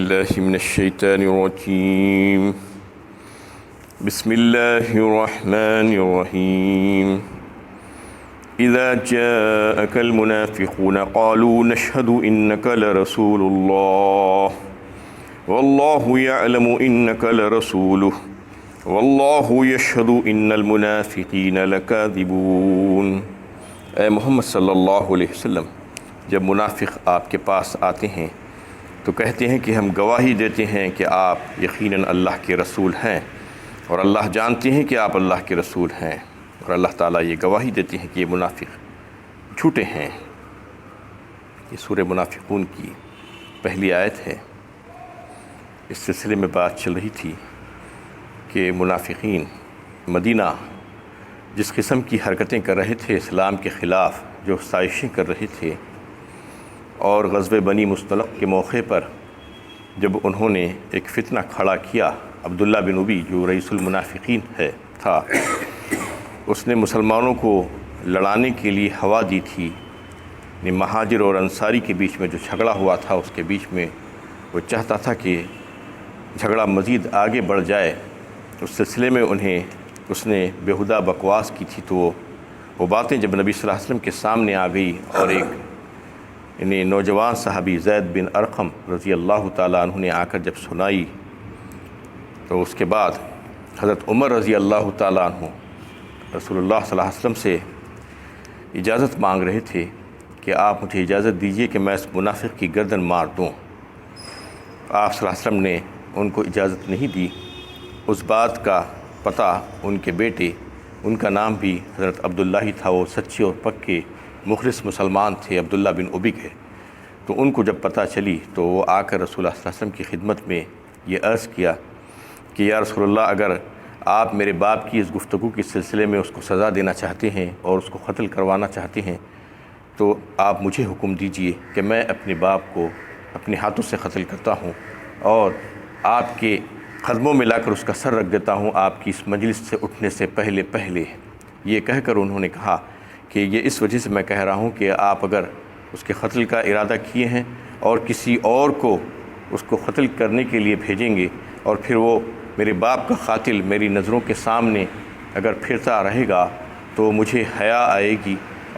بالله من الشيطان الرجيم. بسم الله الرحمن الرحيم. إذا جاءك المنافقون قالوا نشهد إنك لرسول الله والله يعلم إنك لرسوله والله يشهد إن المنافقين لكاذبون. اے محمد صلی اللہ علیہ وسلم، جب منافق آپ کے پاس آتے ہیں تو کہتے ہیں کہ ہم گواہی دیتے ہیں کہ آپ یقیناً اللہ کے رسول ہیں، اور اللہ جانتے ہیں کہ آپ اللہ کے رسول ہیں، اور اللہ تعالیٰ یہ گواہی دیتے ہیں کہ یہ منافق جھوٹے ہیں۔ یہ سورہ منافقون کی پہلی آیت ہے۔ اس سلسلے میں بات چل رہی تھی کہ منافقین مدینہ جس قسم کی حرکتیں کر رہے تھے اسلام کے خلاف، جو سازشیں کر رہے تھے، اور غزوہ بنی مصطلق کے موقع پر جب انہوں نے ایک فتنہ کھڑا کیا، عبداللہ بن ابی جو رئیس المنافقین تھا، اس نے مسلمانوں کو لڑانے کے لیے ہوا دی تھی۔ مہاجر اور انصاری کے بیچ میں جو جھگڑا ہوا تھا، اس کے بیچ میں وہ چاہتا تھا کہ جھگڑا مزید آگے بڑھ جائے۔ اس سلسلے میں اس نے بیہودہ بکواس کی تھی، تو وہ باتیں جب نبی صلی اللہ علیہ وسلم کے سامنے آ گئی اور ایک نوجوان صحابی زید بن ارقم رضی اللہ تعالیٰ عنہ نے آ کر جب سنائی، تو اس کے بعد حضرت عمر رضی اللہ تعالیٰ عنہ رسول اللہ صلی اللہ علیہ وسلم سے اجازت مانگ رہے تھے کہ آپ مجھے اجازت دیجیے کہ میں اس منافق کی گردن مار دوں۔ آپ صلی اللہ علیہ وسلم نے ان کو اجازت نہیں دی۔ اس بات کا پتہ ان کے بیٹے، ان کا نام بھی حضرت عبداللہ ہی تھا، وہ سچے اور پکے مخلص مسلمان تھے، عبداللہ بن ابی کے۔ تو ان کو جب پتہ چلی تو وہ آ کر رسول اللہ صلی اللہ علیہ وسلم کی خدمت میں یہ عرض کیا کہ یا رسول اللہ، اگر آپ میرے باپ کی اس گفتگو کے سلسلے میں اس کو سزا دینا چاہتے ہیں اور اس کو قتل کروانا چاہتے ہیں تو آپ مجھے حکم دیجئے کہ میں اپنے باپ کو اپنے ہاتھوں سے قتل کرتا ہوں اور آپ کے قدموں میں لا کر اس کا سر رکھ دیتا ہوں آپ کی اس مجلس سے اٹھنے سے پہلے۔ یہ کہہ کر انہوں نے کہا کہ یہ اس وجہ سے میں کہہ رہا ہوں کہ آپ اگر اس کے قتل کا ارادہ کیے ہیں اور کسی اور کو اس کو قتل کرنے کے لیے بھیجیں گے، اور پھر وہ میرے باپ کا قاتل میری نظروں کے سامنے اگر پھرتا رہے گا تو مجھے حیا آئے گی،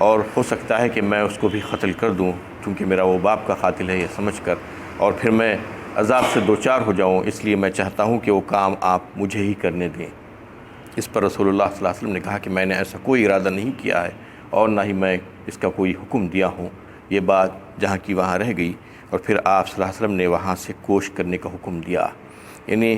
اور ہو سکتا ہے کہ میں اس کو بھی قتل کر دوں کیونکہ میرا وہ باپ کا قاتل ہے یہ سمجھ کر، اور پھر میں عذاب سے دوچار ہو جاؤں، اس لیے میں چاہتا ہوں کہ وہ کام آپ مجھے ہی کرنے دیں۔ اس پر رسول اللہ صلی اللہ علیہ وسلم نے کہا کہ میں نے ایسا کوئی ارادہ نہیں کیا ہے اور نہ ہی میں اس کا کوئی حکم دیا ہوں۔ یہ بات جہاں کی وہاں رہ گئی، اور پھر آپ صلی اللہ علیہ وسلم نے وہاں سے کوش کرنے کا حکم دیا۔ یعنی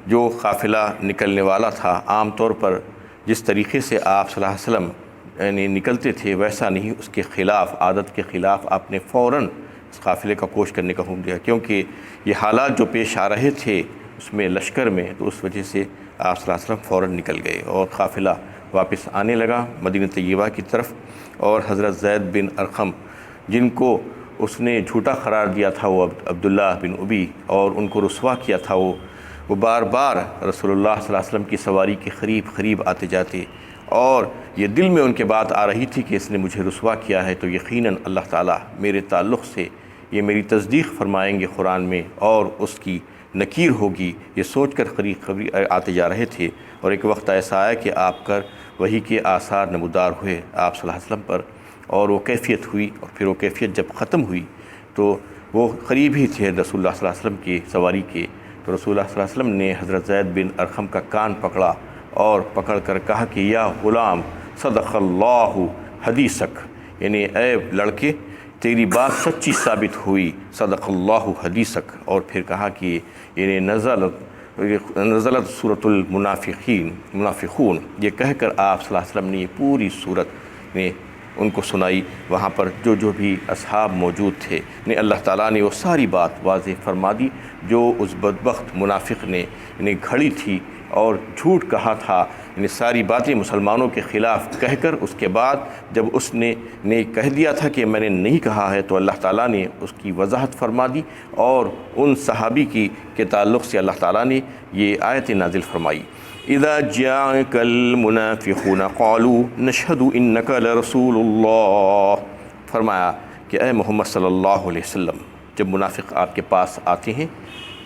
جو قافلہ نکلنے والا تھا، عام طور پر جس طریقے سے آپ صلی اللہ علیہ وسلم نکلتے تھے ویسا نہیں، اس کے خلاف، عادت کے خلاف آپ نے فوراً اس قافلے کا کوش کرنے کا حکم دیا، کیونکہ یہ حالات جو پیش آ رہے تھے اس میں لشکر میں، تو اس وجہ سے آپ صلی اللہ علیہ وسلم فوراً نکل گئے اور قافلہ واپس آنے لگا مدینہ طیبہ کی طرف۔ اور حضرت زید بن ارقم جن کو اس نے جھوٹا قرار دیا تھا، وہ عبداللہ بن ابی، اور ان کو رسوا کیا تھا، وہ بار بار رسول اللہ صلی اللہ علیہ وسلم کی سواری کے قریب آتے جاتے، اور یہ دل میں ان کے بات آ رہی تھی کہ اس نے مجھے رسوا کیا ہے تو یقیناً اللہ تعالیٰ میرے تعلق سے یہ میری تصدیق فرمائیں گے قرآن میں، اور اس کی نکیر ہوگی، یہ سوچ کر قریب آتے جا رہے تھے۔ اور ایک وقت ایسا آیا کہ آپ کر وہی کے آثار نمودار ہوئے آپ صلی اللہ علیہ وسلم پر، اور وہ کیفیت ہوئی، اور پھر وہ کیفیت جب ختم ہوئی تو وہ قریب ہی تھے رسول اللہ صلی اللہ علیہ وسلم کی سواری کے، تو رسول اللہ صلی اللہ علیہ وسلم نے حضرت زید بن ارقم کا کان پکڑا اور پکڑ کر کہا کہ یا غلام صدق اللہ حدیثک، یعنی اے لڑکے تیری بات سچی ثابت ہوئی، صدق اللہ حدیثک۔ اور پھر کہا کہ یعنی نزلت سورۃ المنافقون، یہ کہہ کر آپ صلی اللہ علیہ وسلم نے یہ پوری صورت نے ان کو سنائی۔ وہاں پر جو بھی اصحاب موجود تھے اللہ تعالیٰ نے وہ ساری بات واضح فرما دی جو اس بدبخت منافق نے گھڑی تھی اور جھوٹ کہا تھا، ساری باتیں مسلمانوں کے خلاف کہہ کر اس کے بعد جب اس نے کہہ دیا تھا کہ میں نے نہیں کہا ہے، تو اللہ تعالیٰ نے اس کی وضاحت فرما دی، اور ان صحابی کے تعلق سے اللہ تعالیٰ نے یہ آیت نازل فرمائی۔ اذا جاءك المنافقون قالوا نشهد انك لرسول اللہ، فرمایا کہ اے محمد صلی اللہ علیہ وسلم، جب منافق آپ کے پاس آتے ہیں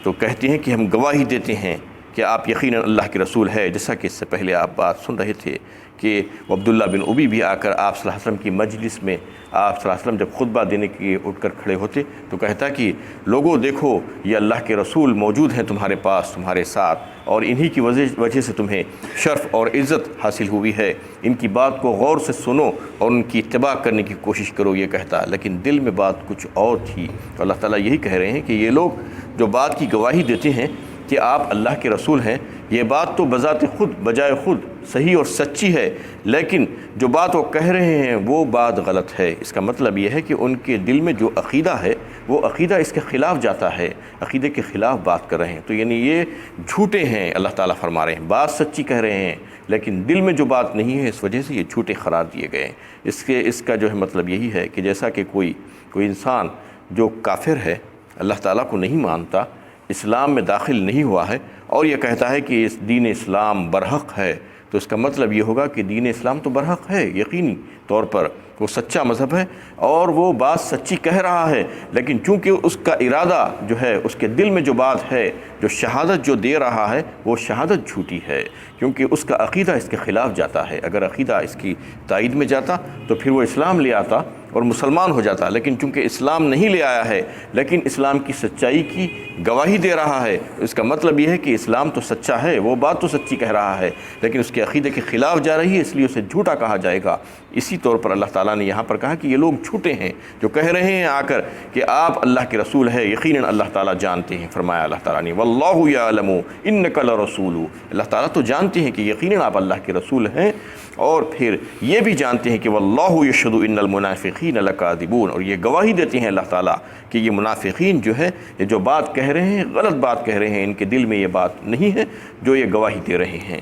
تو کہتے ہیں کہ ہم گواہی دیتے ہیں کہ آپ یقیناً اللہ کے رسول ہے، جیسا کہ اس سے پہلے آپ بات سن رہے تھے کہ عبداللہ بن ابی بھی آ کر آپ صلی اللہ علیہ وسلم کی مجلس میں آپ صلی اللہ علیہ وسلم جب خطبہ دینے کے لیے اٹھ کر کھڑے ہوتے تو کہتا کہ لوگوں دیکھو یہ اللہ کے رسول موجود ہیں تمہارے پاس، تمہارے ساتھ، اور انہی کی وجہ سے تمہیں شرف اور عزت حاصل ہوئی ہے، ان کی بات کو غور سے سنو اور ان کی اتباع کرنے کی کوشش کرو، یہ کہتا، لیکن دل میں بات کچھ اور تھی۔ تو اللہ تعالیٰ یہی کہہ رہے ہیں کہ یہ لوگ جو بات کی گواہی دیتے ہیں کہ آپ اللہ کے رسول ہیں، یہ بات تو بذات خود بجائے خود صحیح اور سچی ہے، لیکن جو بات وہ کہہ رہے ہیں وہ بات غلط ہے۔ اس کا مطلب یہ ہے کہ ان کے دل میں جو عقیدہ ہے وہ عقیدہ اس کے خلاف جاتا ہے، عقیدے کے خلاف بات کر رہے ہیں، تو یعنی یہ جھوٹے ہیں۔ اللہ تعالیٰ فرما رہے ہیں بات سچی کہہ رہے ہیں لیکن دل میں جو بات نہیں ہے، اس وجہ سے یہ جھوٹے قرار دیے گئے ہیں۔ اس کا جو ہے مطلب یہی ہے کہ جیسا کہ کوئی انسان جو کافر ہے، اللہ تعالیٰ کو نہیں مانتا، اسلام میں داخل نہیں ہوا ہے اور یہ کہتا ہے کہ اس دین اسلام برحق ہے، تو اس کا مطلب یہ ہوگا کہ دین اسلام تو برحق ہے، یقینی طور پر وہ سچا مذہب ہے اور وہ بات سچی کہہ رہا ہے، لیکن چونکہ اس کا ارادہ جو ہے، اس کے دل میں جو بات ہے، جو شہادت جو دے رہا ہے، وہ شہادت جھوٹی ہے، کیونکہ اس کا عقیدہ اس کے خلاف جاتا ہے۔ اگر عقیدہ اس کی تائید میں جاتا تو پھر وہ اسلام لے آتا اور مسلمان ہو جاتا، لیکن چونکہ اسلام نہیں لے آیا ہے لیکن اسلام کی سچائی کی گواہی دے رہا ہے، اس کا مطلب یہ ہے کہ اسلام تو سچا ہے، وہ بات تو سچی کہہ رہا ہے، لیکن اس کے عقیدے کے خلاف جا رہی ہے، اس لیے اسے جھوٹا کہا جائے گا۔ اسی طور پر اللہ تعالیٰ نے یہاں پر کہا کہ یہ لوگ جھوٹے ہیں جو کہہ رہے ہیں آ کر کہ آپ اللہ کے رسول ہے، یقیناً اللہ تعالیٰ جانتے ہیں۔ فرمایا اللہ تعالیٰ نے واللہ یعلم انک لرسول، اللہ تعالیٰ تو جانتے ہیں کہ یقیناً آپ اللہ کے رسول ہیں، اور پھر یہ بھی جانتے ہیں کہ واللہ یشہد ان المنافقین لکاذبون، اور یہ گواہی دیتے ہیں اللہ تعالیٰ کہ یہ منافقین جو ہے، یہ جو بات کہہ رہے ہیں غلط بات کہہ رہے ہیں، ان کے دل میں یہ بات نہیں ہے جو یہ گواہی دے رہے ہیں۔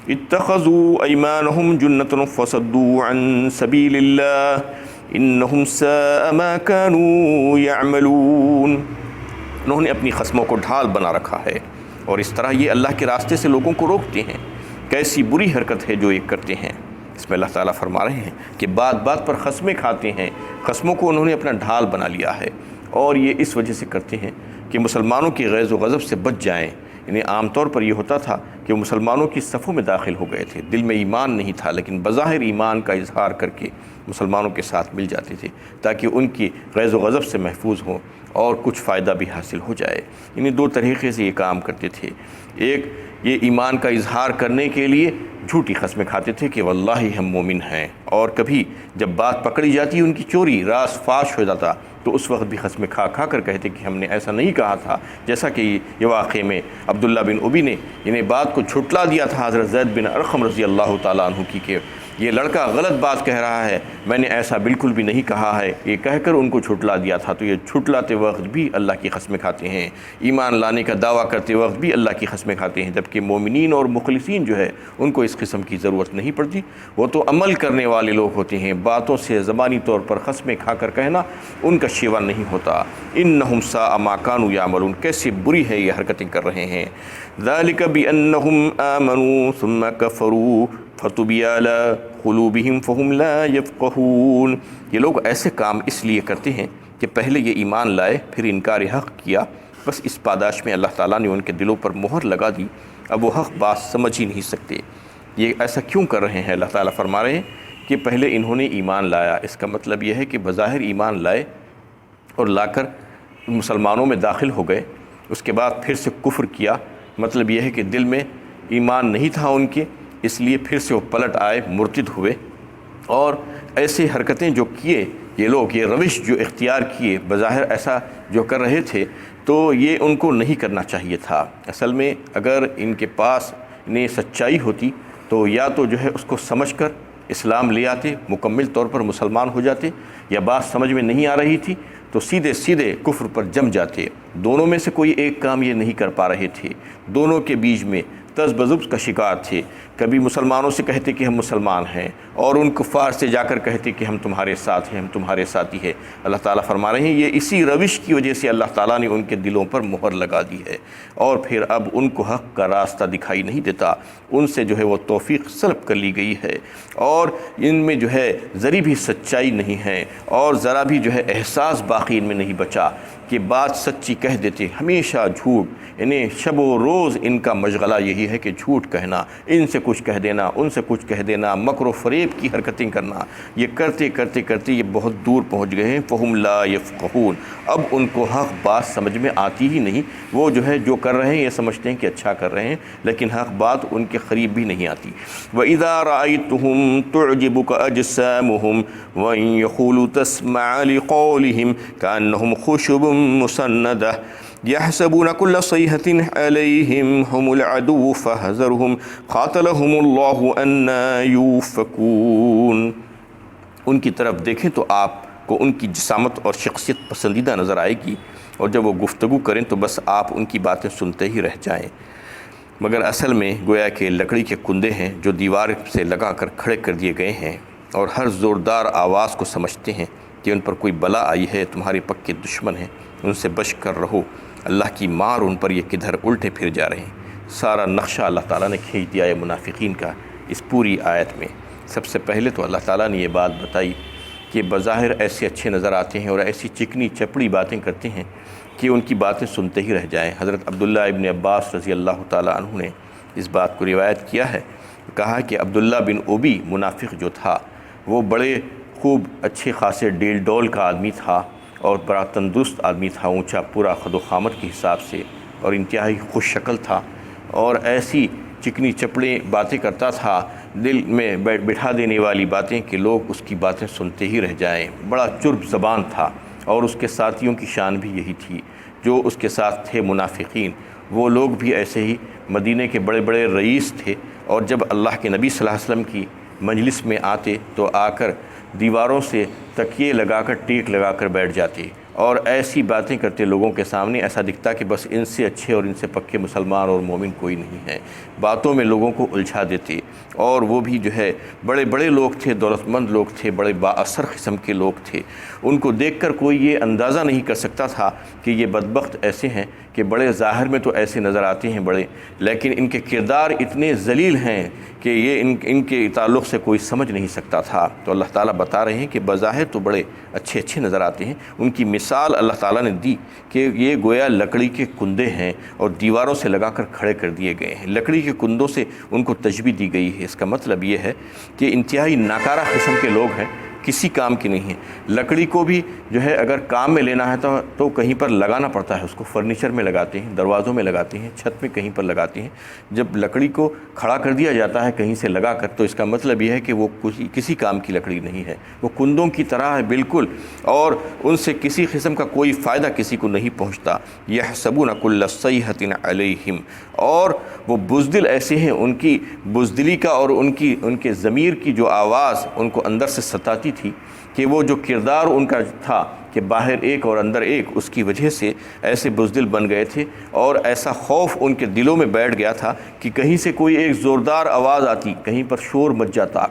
اتخذوا ایمانہم جنۃ فصدوا عن سبیل اللہ انہم ساء ما كانوا یعملون، انہوں نے اپنی خصموں کو ڈھال بنا رکھا ہے اور اس طرح یہ اللہ کے راستے سے لوگوں کو روکتے ہیں۔ کیسی بری حرکت ہے جو یہ کرتے ہیں۔ اس میں اللہ تعالیٰ فرما رہے ہیں کہ بات بات پر خصمیں کھاتے ہیں، خصموں کو انہوں نے اپنا ڈھال بنا لیا ہے، اور یہ اس وجہ سے کرتے ہیں کہ مسلمانوں کی غیظ و غضب سے بچ جائیں۔ یعنی عام طور پر یہ ہوتا تھا کہ وہ مسلمانوں کی صفوں میں داخل ہو گئے تھے، دل میں ایمان نہیں تھا، لیکن بظاہر ایمان کا اظہار کر کے مسلمانوں کے ساتھ مل جاتے تھے تاکہ ان کی غیظ و غضب سے محفوظ ہوں اور کچھ فائدہ بھی حاصل ہو جائے۔ یعنی دو طریقے سے یہ کام کرتے تھے، ایک یہ ایمان کا اظہار کرنے کے لیے جھوٹی قسمیں کھاتے تھے کہ واللہ ہم مومن ہیں، اور کبھی جب بات پکڑی جاتی ان کی چوری راز فاش ہو جاتا تو اس وقت بھی قسمیں کھا کھا کر کہتے کہ ہم نے ایسا نہیں کہا تھا، جیسا کہ یہ واقعے میں عبداللہ بن ابی نے انہیں بات کو جھٹلا دیا تھا حضرت زید بن ارقم رضی اللہ تعالیٰ عنہ کی کہ یہ لڑکا غلط بات کہہ رہا ہے، میں نے ایسا بالکل بھی نہیں کہا ہے، یہ کہہ کر ان کو جھٹلا دیا تھا۔ تو یہ جھٹلاتے وقت بھی اللہ کی قسمیں کھاتے ہیں، ایمان لانے کا دعویٰ کرتے وقت بھی اللہ کی قسمیں کھاتے ہیں، جبکہ مومنین اور مخلصین جو ہے ان کو اس قسم کی ضرورت نہیں پڑتی، وہ تو عمل کرنے والے لوگ ہوتے ہیں، باتوں سے زبانی طور پر قسمیں کھا کر کہنا ان کا شیوا نہیں ہوتا۔ انہم ساء ما کانوا یعملون، کیسی بری ہے یہ حرکتیں کر رہے ہیں۔ ذالک بانہم آمنوا ثم کفروا فطبع علی قلوبہم فہم لا یفقہون، یہ لوگ ایسے کام اس لیے کرتے ہیں کہ پہلے یہ ایمان لائے پھر انکار حق کیا، بس اس پاداش میں اللہ تعالیٰ نے ان کے دلوں پر مہر لگا دی، اب وہ حق بات سمجھ ہی نہیں سکتے۔ یہ ایسا کیوں کر رہے ہیں؟ اللہ تعالیٰ فرما رہے ہیں کہ پہلے انہوں نے ایمان لایا، اس کا مطلب یہ ہے کہ بظاہر ایمان لائے اور لا کر مسلمانوں میں داخل ہو گئے، اس کے بعد پھر سے کفر کیا، مطلب یہ ہے کہ دل میں ایمان نہیں تھا ان کے، اس لیے پھر سے وہ پلٹ آئے، مرتد ہوئے، اور ایسے حرکتیں جو کیے یہ لوگ، یہ روش جو اختیار کیے، بظاہر ایسا جو کر رہے تھے تو یہ ان کو نہیں کرنا چاہیے تھا۔ اصل میں اگر ان کے پاس انہیں سچائی ہوتی تو یا تو جو ہے اس کو سمجھ کر اسلام لے آتے، مکمل طور پر مسلمان ہو جاتے، یا بات سمجھ میں نہیں آ رہی تھی تو سیدھے کفر پر جم جاتے۔ دونوں میں سے کوئی ایک کام یہ نہیں کر پا رہے تھے، دونوں کے بیچ میں تذبذب کا شکار تھے۔ کبھی مسلمانوں سے کہتے کہ ہم مسلمان ہیں اور ان کفار سے جا کر کہتے کہ ہم تمہارے ساتھ ہیں، ہم تمہارے ساتھی ہیں۔ اللہ تعالیٰ فرما رہے ہیں یہ اسی روش کی وجہ سے اللہ تعالیٰ نے ان کے دلوں پر مہر لگا دی ہے، اور پھر اب ان کو حق کا راستہ دکھائی نہیں دیتا، ان سے جو ہے وہ توفیق سلب کر لی گئی ہے، اور ان میں جو ہے ذری بھی سچائی نہیں ہے، اور ذرا بھی جو ہے احساس باقی ان میں نہیں بچا کہ بات سچی کہہ دیتے، ہمیشہ جھوٹ، انہیں شب و روز ان کا مشغلہ یہی ہے کہ جھوٹ کہنا، ان سے کچھ کہہ دینا، ان سے کچھ کہہ دینا، مکر و فریب کی حرکتیں کرنا، یہ کرتے کرتے کرتے یہ بہت دور پہنچ گئے ہیں۔ فہم لا یفقہون، اب ان کو حق بات سمجھ میں آتی ہی نہیں، وہ جو ہے جو کر رہے ہیں یہ سمجھتے ہیں کہ اچھا کر رہے ہیں، لیکن حق بات ان کے قریب بھی نہیں آتی۔ وَإِذَا رَأَيْتُهُمْ تُعْجِبُكَ أَجْسَامُهُمْ وَإِنْ يَقُولُوا تَسْمَعْ لِقَوْلِهِمْ كَأَنَّهُمْ خُشُبٌ مُّسَنَّدَةٌ يحسبون كل صيحة عليهم هم العدو فاحذرهم قاتلهم الله أنى يؤفكون۔ ان کی طرف دیکھیں تو آپ کو ان کی جسامت اور شخصیت پسندیدہ نظر آئے گی، اور جب وہ گفتگو کریں تو بس آپ ان کی باتیں سنتے ہی رہ جائیں، مگر اصل میں گویا کہ لکڑی کے کندے ہیں جو دیوار سے لگا کر کھڑے کر دیے گئے ہیں، اور ہر زوردار آواز کو سمجھتے ہیں کہ ان پر کوئی بلا آئی ہے، تمہارے پکے دشمن ہیں، ان سے بچ کر رہو، اللہ کی مار ان پر یہ کدھر الٹے پھر جا رہے ہیں۔ سارا نقشہ اللہ تعالیٰ نے کھینچ دیا ہے منافقین کا اس پوری آیت میں۔ سب سے پہلے تو اللہ تعالیٰ نے یہ بات بتائی کہ بظاہر ایسے اچھے نظر آتے ہیں اور ایسی چکنی چپڑی باتیں کرتے ہیں کہ ان کی باتیں سنتے ہی رہ جائیں۔ حضرت عبداللہ ابن عباس رضی اللہ تعالیٰ عنہ نے اس بات کو روایت کیا ہے، کہا کہ عبداللہ بن ابی منافق جو تھا وہ بڑے خوب اچھے خاصے ڈیل ڈول کا آدمی تھا، اور بڑا تندرست آدمی تھا، اونچا پورا خد و خامت کے حساب سے، اور انتہائی خوش شکل تھا، اور ایسی چکنی چپڑیں باتیں کرتا تھا، دل میں بٹھا دینے والی باتیں کہ لوگ اس کی باتیں سنتے ہی رہ جائیں۔ بڑا چرب زبان تھا، اور اس کے ساتھیوں کی شان بھی یہی تھی جو اس کے ساتھ تھے منافقین، وہ لوگ بھی ایسے ہی مدینہ کے بڑے بڑے رئیس تھے، اور جب اللہ کے نبی صلی اللہ علیہ وسلم کی مجلس میں آتے تو آ کر دیواروں سے تکیے لگا کر ٹیک لگا کر بیٹھ جاتے، اور ایسی باتیں کرتے لوگوں کے سامنے، ایسا دکھتا کہ بس ان سے اچھے اور ان سے پکے مسلمان اور مومن کوئی نہیں ہے، باتوں میں لوگوں کو الجھا دیتے، اور وہ بھی جو ہے بڑے بڑے لوگ تھے، دولت مند لوگ تھے، بڑے با اثر قسم کے لوگ تھے، ان کو دیکھ کر کوئی یہ اندازہ نہیں کر سکتا تھا کہ یہ بدبخت ایسے ہیں کہ بڑے ظاہر میں تو ایسے نظر آتے ہیں بڑے، لیکن ان کے کردار اتنے ذلیل ہیں کہ یہ ان کے تعلق سے کوئی سمجھ نہیں سکتا تھا۔ تو اللہ تعالیٰ بتا رہے ہیں کہ بظاہر تو بڑے اچھے اچھے نظر آتے ہیں، ان کی مثال اللہ تعالیٰ نے دی کہ یہ گویا لکڑی کے کندے ہیں اور دیواروں سے لگا کر کھڑے کر دیے گئے ہیں۔ لکڑی کے کندوں سے ان کو تشبیہ دی گئی ہے، اس کا مطلب یہ ہے کہ انتہائی ناکارہ قسم کے لوگ ہیں، کسی کام کی نہیں ہیں۔ لکڑی کو بھی جو ہے اگر کام میں لینا ہے تو کہیں پر لگانا پڑتا ہے، اس کو فرنیچر میں لگاتے ہیں، دروازوں میں لگاتے ہیں، چھت میں کہیں پر لگاتے ہیں۔ جب لکڑی کو کھڑا کر دیا جاتا ہے کہیں سے لگا کر تو اس کا مطلب یہ ہے کہ وہ کسی کام کی لکڑی نہیں ہے، وہ کندوں کی طرح ہے بالکل، اور ان سے کسی قسم کا کوئی فائدہ کسی کو نہیں پہنچتا۔ یحسبون کل صیحۃ علیہم، اور وہ بزدل ایسے ہیں، ان کی بزدلی کا اور ان کے ضمیر کی جو آواز ان کو اندر سے ستاتی تھی کہ وہ جو کردار ان کا تھا کہ باہر ایک اور اندر ایک، اس کی وجہ سے ایسے بزدل بن گئے تھے، اور ایسا خوف ان کے دلوں میں بیٹھ گیا تھا کہ کہیں سے کوئی ایک زوردار آواز آتی، کہیں پر شور مچ جاتا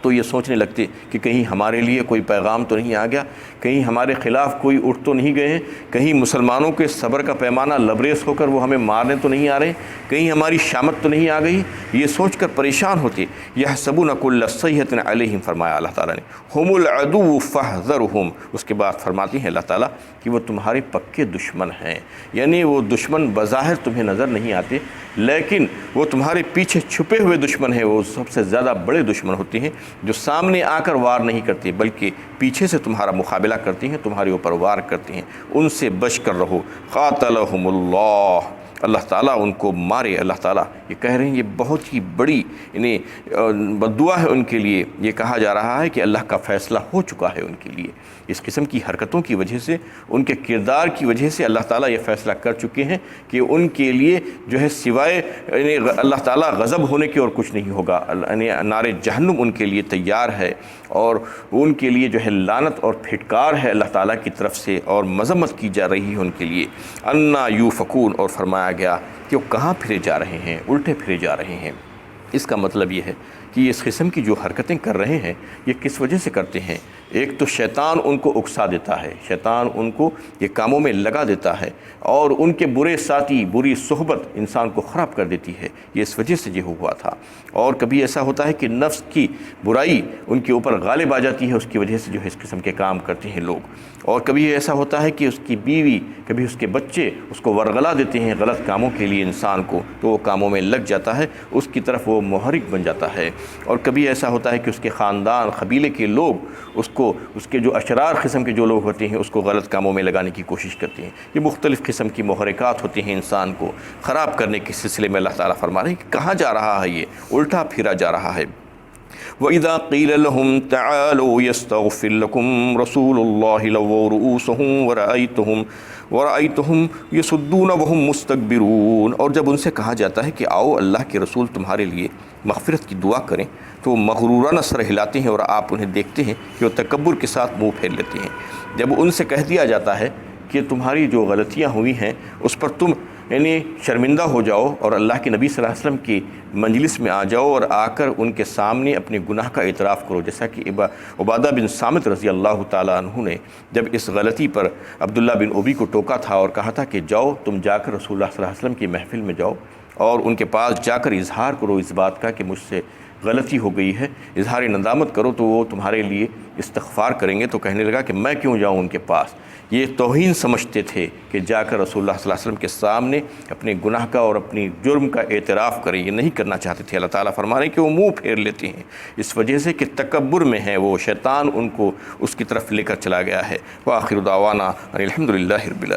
تو یہ سوچنے لگتے کہ کہیں ہمارے لیے کوئی پیغام تو نہیں آ گیا، کہیں ہمارے خلاف کوئی اٹھ تو نہیں گئے ہیں، کہیں مسلمانوں کے صبر کا پیمانہ لبریز ہو کر وہ ہمیں مارنے تو نہیں آ رہے، کہیں ہماری شامت تو نہیں آ گئی، یہ سوچ کر پریشان ہوتے۔ یحسبون کل صیحۃ علیہم، فرمایا اللہ تعالیٰ نے، ہم العدو فاحذرہم، اس کے بعد فرماتی ہیں اللہ تعالیٰ کہ وہ تمہارے پکے دشمن ہیں، یعنی وہ دشمن بظاہر تمہیں نظر نہیں آتے لیکن وہ تمہارے پیچھے چھپے ہوئے دشمن ہیں، وہ سب سے زیادہ بڑے دشمن ہوتے ہیں جو سامنے آ کر وار نہیں کرتے بلکہ پیچھے سے تمہارا مقابلہ کرتے ہیں، تمہارے اوپر وار کرتے ہیں، ان سے بچ کر رہو۔ قاتلہم اللہ، اللہ تعالیٰ ان کو مارے۔ اللہ تعالیٰ یہ کہہ رہے ہیں، یہ بہت ہی بڑی بد دعا ہے ان کے لیے۔ یہ کہا جا رہا ہے کہ اللہ کا فیصلہ ہو چکا ہے ان کے لیے، اس قسم کی حرکتوں کی وجہ سے، ان کے کردار کی وجہ سے اللہ تعالیٰ یہ فیصلہ کر چکے ہیں کہ ان کے لیے جو ہے سوائے اللہ تعالیٰ غضب ہونے کے اور کچھ نہیں ہوگا، نار جہنم ان کے لیے تیار ہے، اور ان کے لیے جو ہے لعنت اور پھٹکار ہے اللہ تعالیٰ کی طرف سے، اور مذمت کی جا رہی ہے ان کے لیے۔ انا یوفکون، اور فرمایا گیا کہ وہ کہاں پھرے جا رہے ہیں، الٹے پھرے جا رہے ہیں۔ اس کا مطلب یہ ہے کہ یہ اس قسم کی جو حرکتیں کر رہے ہیں یہ کس وجہ سے کرتے ہیں؟ ایک تو شیطان ان کو اکسا دیتا ہے، شیطان ان کو یہ کاموں میں لگا دیتا ہے، اور ان کے برے ساتھی، بری صحبت انسان کو خراب کر دیتی ہے، یہ اس وجہ سے یہ ہوا تھا۔ اور کبھی ایسا ہوتا ہے کہ نفس کی برائی ان کے اوپر غالب آ جاتی ہے، اس کی وجہ سے جو ہے اس قسم کے کام کرتے ہیں لوگ۔ اور کبھی ایسا ہوتا ہے کہ اس کی بیوی، کبھی اس کے بچے اس کو ورغلا دیتے ہیں غلط کاموں کے لیے انسان کو، تو وہ کاموں میں لگ جاتا ہے، اس کی طرف وہ محرک بن جاتا ہے۔ اور کبھی ایسا ہوتا ہے کہ اس کے خاندان، قبیلے کے لوگ اس کے جو اشرار قسم کے جو لوگ ہوتے ہیں اس کو غلط کاموں میں لگانے کی کوشش کرتے ہیں۔ یہ مختلف قسم کی محرکات ہوتی ہیں انسان کو خراب کرنے کے سلسلے میں۔ اللہ تعالیٰ فرما رہے ہیں کہ کہاں جا رہا ہے، یہ الٹا پھرا جا رہا ہے۔ وَإِذَا قِيلَ لَهُمْ تَعَالَوْا يَسْتَغْفِرْ لَكُمْ رَسُولُ اللَّهِ لَوَّوْا رُؤُوسَهُمْ وَرَأَيْتَهُمْ يَصُدُّونَ وَهُمْ مُسْتَكْبِرُونَ، اور جب ان سے کہا جاتا ہے کہ آؤ اللہ کے رسول تمہارے لیے مغفرت کی دعا کریں، تو وہ مغرورانہ سر ہلاتے ہیں، اور آپ انہیں دیکھتے ہیں کہ وہ تکبر کے ساتھ منہ پھیر لیتے ہیں۔ جب ان سے کہہ دیا جاتا ہے کہ تمہاری جو غلطیاں ہوئی ہیں اس پر تم شرمندہ ہو جاؤ، اور اللہ کے نبی صلی اللہ علیہ وسلم کی مجلس میں آ جاؤ اور آ کر ان کے سامنے اپنے گناہ کا اعتراف کرو، جیسا کہ عبادہ بن صامت رضی اللہ تعالیٰ عنہ نے جب اس غلطی پر عبداللہ بن ابی کو ٹوکا تھا اور کہا تھا کہ جاؤ تم جا کر رسول اللہ صلی اللہ علیہ وسلم کی محفل میں جاؤ اور ان کے پاس جا کر اظہار کرو اس بات کا کہ مجھ سے غلطی ہو گئی ہے، اظہار ندامت کرو، تو وہ تمہارے لیے استغفار کریں گے۔ تو کہنے لگا کہ میں کیوں جاؤں ان کے پاس؟ یہ توہین سمجھتے تھے کہ جا کر رسول اللہ صلی اللہ علیہ وسلم کے سامنے اپنے گناہ کا اور اپنی جرم کا اعتراف کریں، یہ نہیں کرنا چاہتے تھے۔ اللہ تعالیٰ فرما رہے ہیں کہ وہ منہ پھیر لیتے ہیں اس وجہ سے کہ تکبر میں ہے، وہ شیطان ان کو اس کی طرف لے کر چلا گیا ہے۔ وآخر دعوانا ان الحمد للہ رب العالمین۔